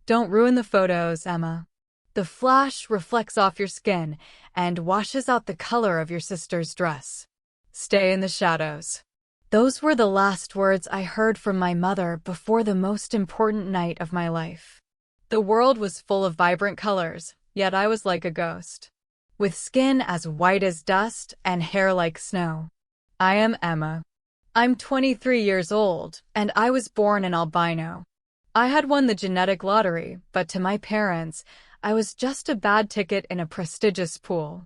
Don't ruin the photos, Emma. The flash reflects off your skin and washes out the color of your sister's dress. Stay in the shadows. Those were the last words I heard from my mother before the most important night of my life. The world was full of vibrant colors, yet I was like a ghost, with skin as white as dust and hair like snow. I am Emma. I'm 23 years old, and I was born an albino. I had won the genetic lottery, but to my parents, I was just a bad ticket in a prestigious pool.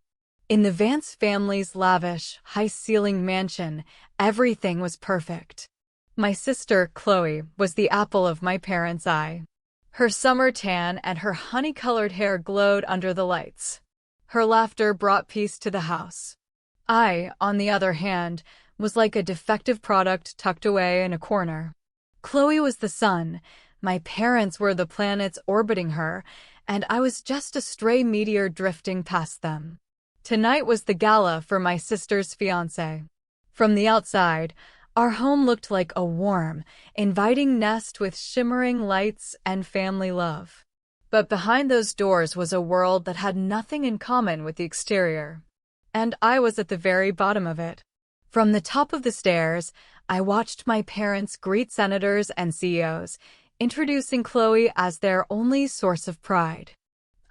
In the Vance family's lavish, high-ceiling mansion, everything was perfect. My sister, Chloe, was the apple of my parents' eye. Her summer tan and her honey-colored hair glowed under the lights. Her laughter brought peace to the house. I, on the other hand, was like a defective product tucked away in a corner. Chloe was the sun, my parents were the planets orbiting her, and I was just a stray meteor drifting past them. Tonight was the gala for my sister's fiancé. From the outside, our home looked like a warm, inviting nest with shimmering lights and family love. But behind those doors was a world that had nothing in common with the exterior. And I was at the very bottom of it. From the top of the stairs, I watched my parents greet senators and CEOs, introducing Chloe as their only source of pride.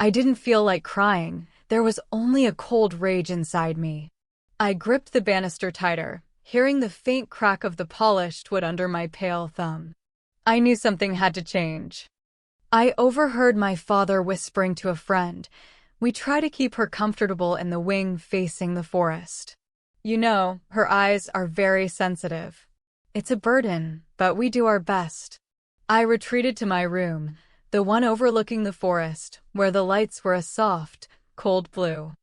I didn't feel like crying. There was only a cold rage inside me. I gripped the banister tighter, hearing the faint crack of the polished wood under my pale thumb. I knew something had to change. I overheard my father whispering to a friend, "We try to keep her comfortable in the wing facing the forest. You know, her eyes are very sensitive. It's a burden, but we do our best." I retreated to my room, the one overlooking the forest, where the lights were a soft, cold blue.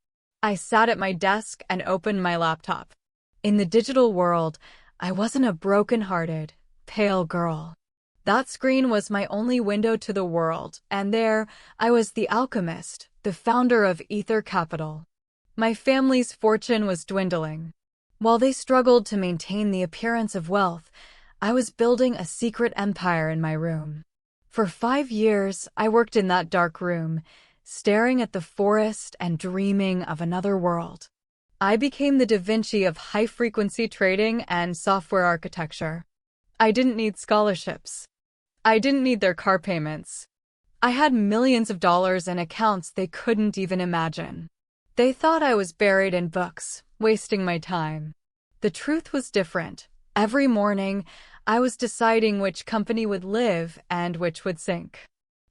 I sat at my desk and opened my laptop. In the digital world, I wasn't a broken-hearted, pale girl. That screen was my only window to the world, and there, I was the alchemist, the founder of Ether Capital. My family's fortune was dwindling. While they struggled to maintain the appearance of wealth, I was building a secret empire in my room. For 5 years, I worked in that dark room, staring at the forest and dreaming of another world. I became the Da Vinci of high-frequency trading and software architecture. I didn't need scholarships. I didn't need their car payments. I had millions of dollars in accounts they couldn't even imagine. They thought I was buried in books, wasting my time. The truth was different. Every morning, I was deciding which company would live and which would sink.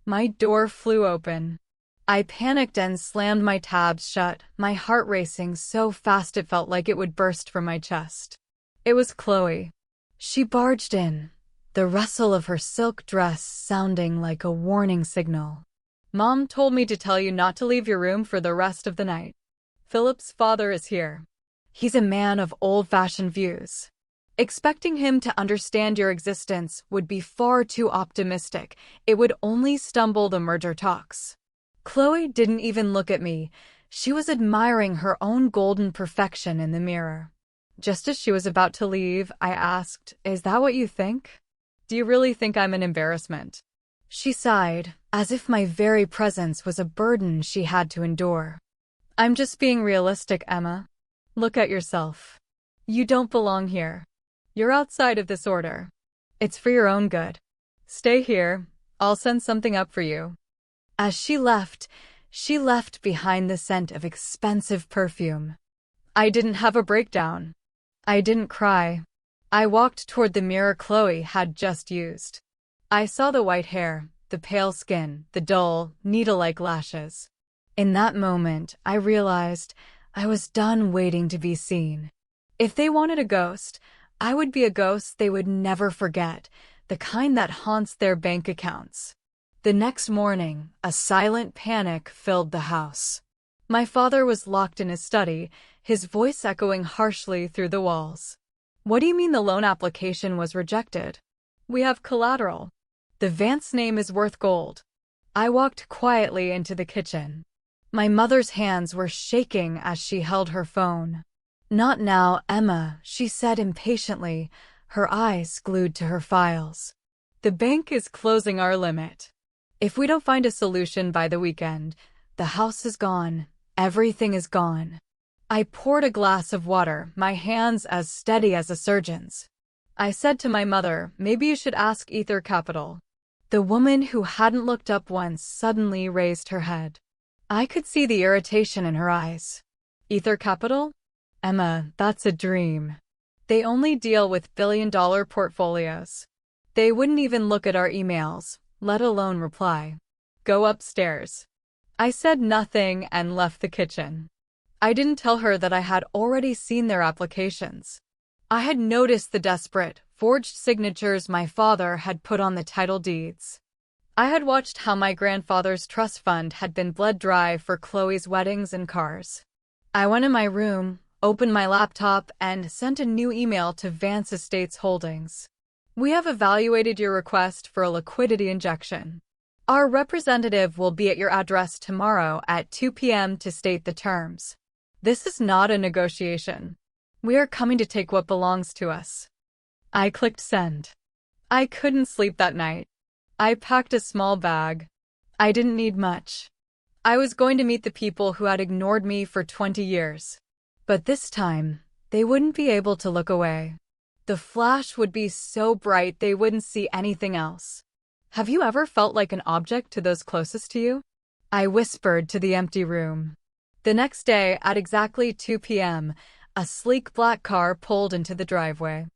My door flew open. I panicked and slammed my tabs shut, my heart racing so fast it felt like it would burst from my chest. It was Chloe. She barged in, the rustle of her silk dress sounding like a warning signal. "Mom told me to tell you not to leave your room for the rest of the night. Philip's father is here. He's a man of old-fashioned views. Expecting him to understand your existence would be far too optimistic. It would only stumble the merger talks." Chloe didn't even look at me. She was admiring her own golden perfection in the mirror. Just as she was about to leave, I asked, "Is that what you think? Do you really think I'm an embarrassment?" She sighed, as if my very presence was a burden she had to endure. "I'm just being realistic, Emma. Look at yourself. You don't belong here. You're outside of this order. It's for your own good. Stay here. I'll send something up for you." As she left behind the scent of expensive perfume. I didn't have a breakdown. I didn't cry. I walked toward the mirror Chloe had just used. I saw the white hair, the pale skin, the dull, needle-like lashes. In that moment, I realized I was done waiting to be seen. If they wanted a ghost, I would be a ghost they would never forget, the kind that haunts their bank accounts. The next morning, a silent panic filled the house. My father was locked in his study, his voice echoing harshly through the walls. "What do you mean the loan application was rejected? We have collateral. The Vance name is worth gold." I walked quietly into the kitchen. My mother's hands were shaking as she held her phone. "Not now, Emma," she said impatiently, her eyes glued to her files. "The bank is closing our limit. If we don't find a solution by the weekend, the house is gone. Everything is gone. I poured a glass of water, my hands as steady as a surgeon's. I said to my mother, maybe you should ask Ether Capital. The woman who hadn't looked up once suddenly raised her head. I could see the irritation in her eyes. Ether Capital? Emma, that's a dream. They only deal with billion-dollar portfolios. They wouldn't even look at our emails, let alone reply. Go upstairs. I said nothing and left the kitchen. I didn't tell her that I had already seen their applications. I had noticed the desperate, forged signatures my father had put on the title deeds. I had watched how my grandfather's trust fund had been bled dry for Chloe's weddings and cars. I went in my room, opened my laptop, and sent a new email to Vance Estates Holdings. We have evaluated your request for a liquidity injection. Our representative will be at your address tomorrow at 2 p.m. to state the terms. This is not a negotiation. We are coming to take what belongs to us. I clicked send. I couldn't sleep that night. I packed a small bag. I didn't need much. I was going to meet the people who had ignored me for 20 years. But this time, they wouldn't be able to look away. The flash would be so bright they wouldn't see anything else. Have you ever felt like an object to those closest to you? I whispered to the empty room. The next day, at exactly 2 p.m., a sleek black car pulled into the driveway.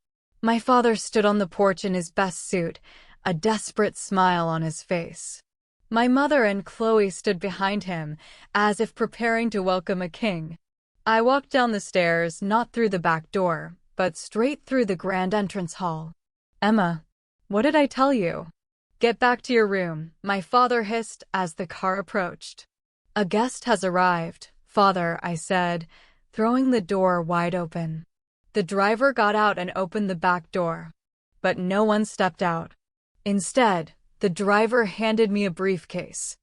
My father stood on the porch in his best suit, a desperate smile on his face. My mother and Chloe stood behind him, as if preparing to welcome a king. I walked down the stairs, not through the back door, but straight through the grand entrance hall. Emma, what did I tell you? Get back to your room, my father hissed as the car approached. A guest has arrived, father, I said, throwing the door wide open. The driver got out and opened the back door. But no one stepped out. Instead, the driver handed me a briefcase.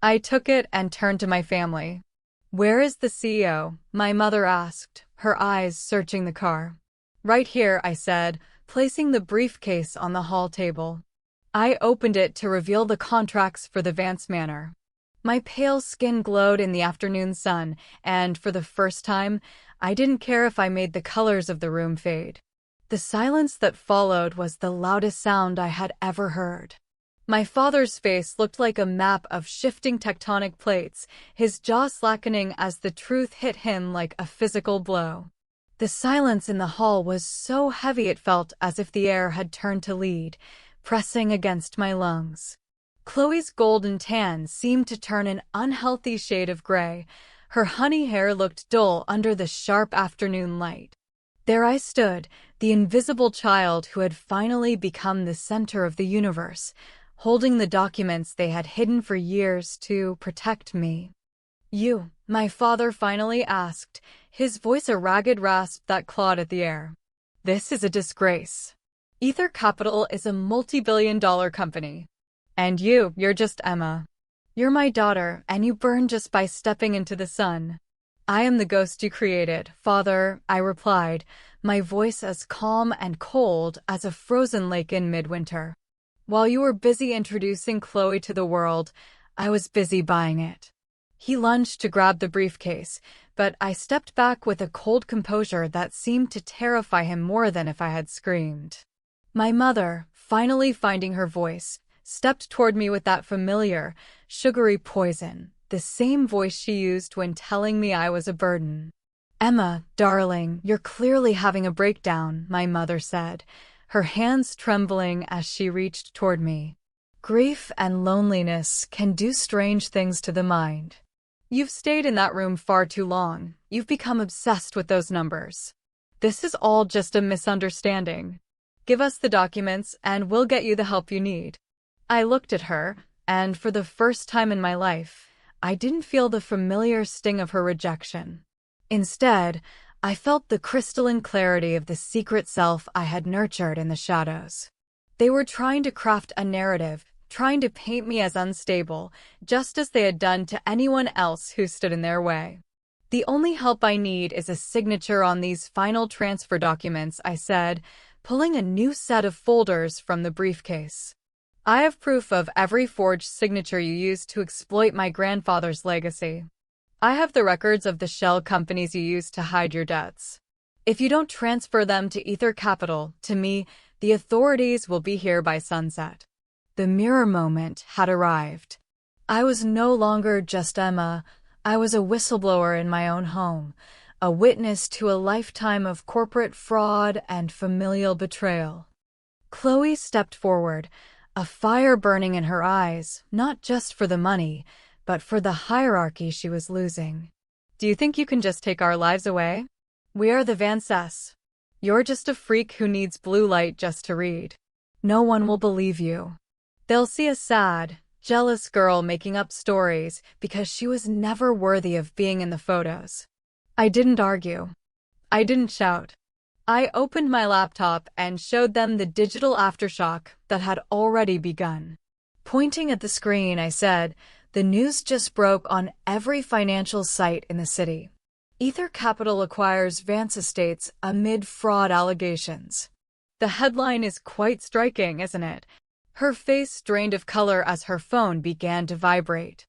I took it and turned to my family. Where is the CEO? My mother asked, her eyes searching the car. Right here, I said, placing the briefcase on the hall table. I opened it to reveal the contracts for the Vance Manor. My pale skin glowed in the afternoon sun, and for the first time, I didn't care if I made the colors of the room fade. The silence that followed was the loudest sound I had ever heard. My father's face looked like a map of shifting tectonic plates, his jaw slackening as the truth hit him like a physical blow. The silence in the hall was so heavy it felt as if the air had turned to lead, pressing against my lungs. Chloe's golden tan seemed to turn an unhealthy shade of gray. Her honey hair looked dull under the sharp afternoon light. There I stood, the invisible child who had finally become the center of the universe, holding the documents they had hidden for years to protect me. You, my father finally asked, his voice a ragged rasp that clawed at the air. This is a disgrace. Ether Capital is a multi-billion-dollar company. And you're just Emma. You're my daughter, and you burn just by stepping into the sun. I am the ghost you created, father, I replied, my voice as calm and cold as a frozen lake in midwinter. While you were busy introducing Chloe to the world, I was busy buying it. He lunged to grab the briefcase, but I stepped back with a cold composure that seemed to terrify him more than if I had screamed. My mother, finally finding her voice, stepped toward me with that familiar, sugary poison, the same voice she used when telling me I was a burden. Emma, darling, you're clearly having a breakdown, my mother said, her hands trembling as she reached toward me. Grief and loneliness can do strange things to the mind. You've stayed in that room far too long. You've become obsessed with those numbers. This is all just a misunderstanding. Give us the documents and we'll get you the help you need. I looked at her, and for the first time in my life, I didn't feel the familiar sting of her rejection. Instead, I felt the crystalline clarity of the secret self I had nurtured in the shadows. They were trying to craft a narrative, trying to paint me as unstable, just as they had done to anyone else who stood in their way. The only help I need is a signature on these final transfer documents, I said, pulling a new set of folders from the briefcase. I have proof of every forged signature you used to exploit my grandfather's legacy. I have the records of the shell companies you used to hide your debts. If you don't transfer them to Ether Capital, to me, the authorities will be here by sunset. The mirror moment had arrived. I was no longer just Emma. I was a whistleblower in my own home, a witness to a lifetime of corporate fraud and familial betrayal. Chloe stepped forward, a fire burning in her eyes, not just for the money, but for the hierarchy she was losing. Do you think you can just take our lives away? We are the Vances. You're just a freak who needs blue light just to read. No one will believe you. They'll see a sad, jealous girl making up stories because she was never worthy of being in the photos. I didn't argue. I didn't shout. I opened my laptop and showed them the digital aftershock that had already begun. Pointing at the screen, I said, "The news just broke on every financial site in the city. Ether Capital acquires Vance Estates amid fraud allegations." The headline is quite striking, isn't it? Her face drained of color as her phone began to vibrate.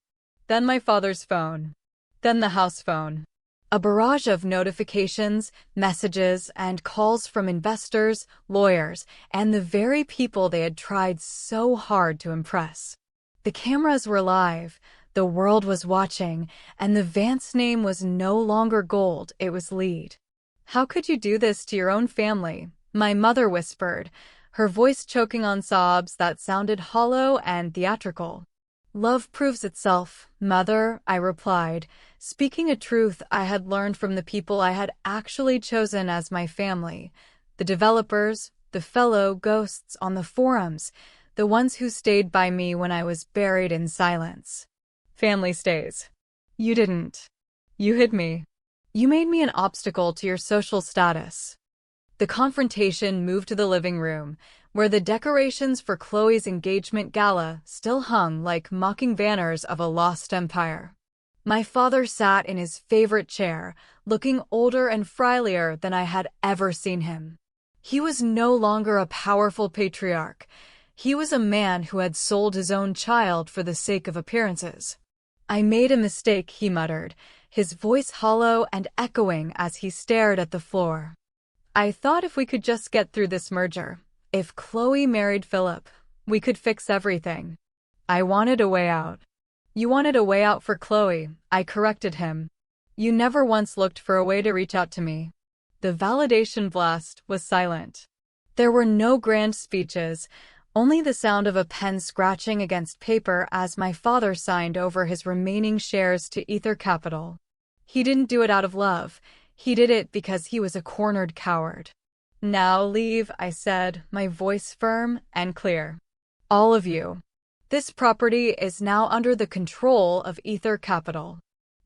Then my father's phone. Then the house phone. A barrage of notifications, messages, and calls from investors, lawyers, and the very people they had tried so hard to impress. The cameras were live. The world was watching, and the Vance name was no longer gold, it was lead. "How could you do this to your own family?" my mother whispered, her voice choking on sobs that sounded hollow and theatrical. "Love proves itself, Mother," I replied, speaking a truth I had learned from the people I had actually chosen as my family, the developers, the fellow ghosts on the forums, the ones who stayed by me when I was buried in silence. Family stays. You didn't. You hid me. You made me an obstacle to your social status. The confrontation moved to the living room, where the decorations for Chloe's engagement gala still hung like mocking banners of a lost empire. My father sat in his favorite chair, looking older and frilier than I had ever seen him. He was no longer a powerful patriarch. He was a man who had sold his own child for the sake of appearances. "I made a mistake," he muttered, his voice hollow and echoing as he stared at the floor. "I thought if we could just get through this merger, if Chloe married Philip, we could fix everything." I wanted a way out. "You wanted a way out for Chloe," I corrected him. "You never once looked for a way to reach out to me." The validation blast was silent. There were no grand speeches, only the sound of a pen scratching against paper as my father signed over his remaining shares to Ether Capital. He didn't do it out of love. He did it because he was a cornered coward. "Now leave," I said, my voice firm and clear. "All of you. This property is now under the control of Ether Capital.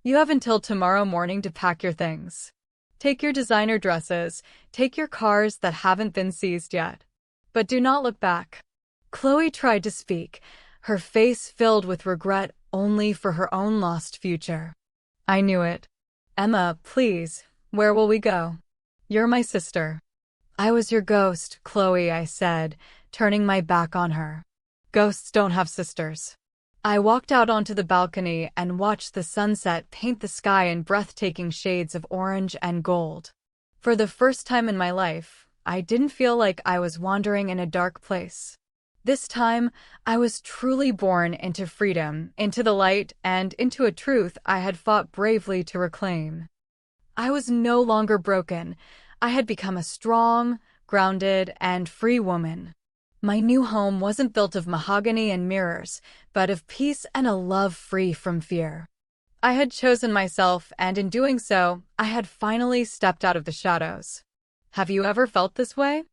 You have until tomorrow morning to pack your things. Take your designer dresses, take your cars that haven't been seized yet. But do not look back." Chloe tried to speak, her face filled with regret only for her own lost future. I knew it. "Emma, please, where will we go? You're my sister." "I was your ghost, Chloe," I said, turning my back on her. "Ghosts don't have sisters." I walked out onto the balcony and watched the sunset paint the sky in breathtaking shades of orange and gold. For the first time in my life, I didn't feel like I was wandering in a dark place. This time, I was truly born into freedom, into the light, and into a truth I had fought bravely to reclaim. I was no longer broken. I had become a strong, grounded, and free woman. My new home wasn't built of mahogany and mirrors, but of peace and a love free from fear. I had chosen myself, and in doing so, I had finally stepped out of the shadows. Have you ever felt this way?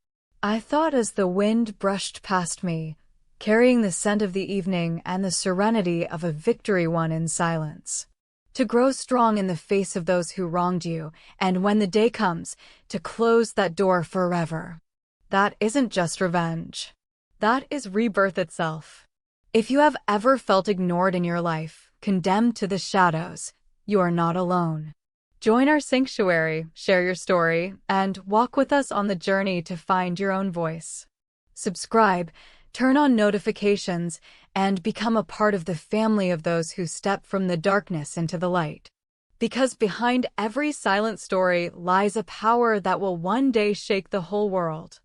I thought as the wind brushed past me, carrying the scent of the evening and the serenity of a victory won in silence. To grow strong in the face of those who wronged you, and when the day comes, to close that door forever. That isn't just revenge. That is rebirth itself. If you have ever felt ignored in your life, condemned to the shadows, you are not alone. Join our sanctuary, share your story, and walk with us on the journey to find your own voice. Subscribe, Turn on notifications and become a part of the family of those who step from the darkness into the light. Because behind every silent story lies a power that will one day shake the whole world.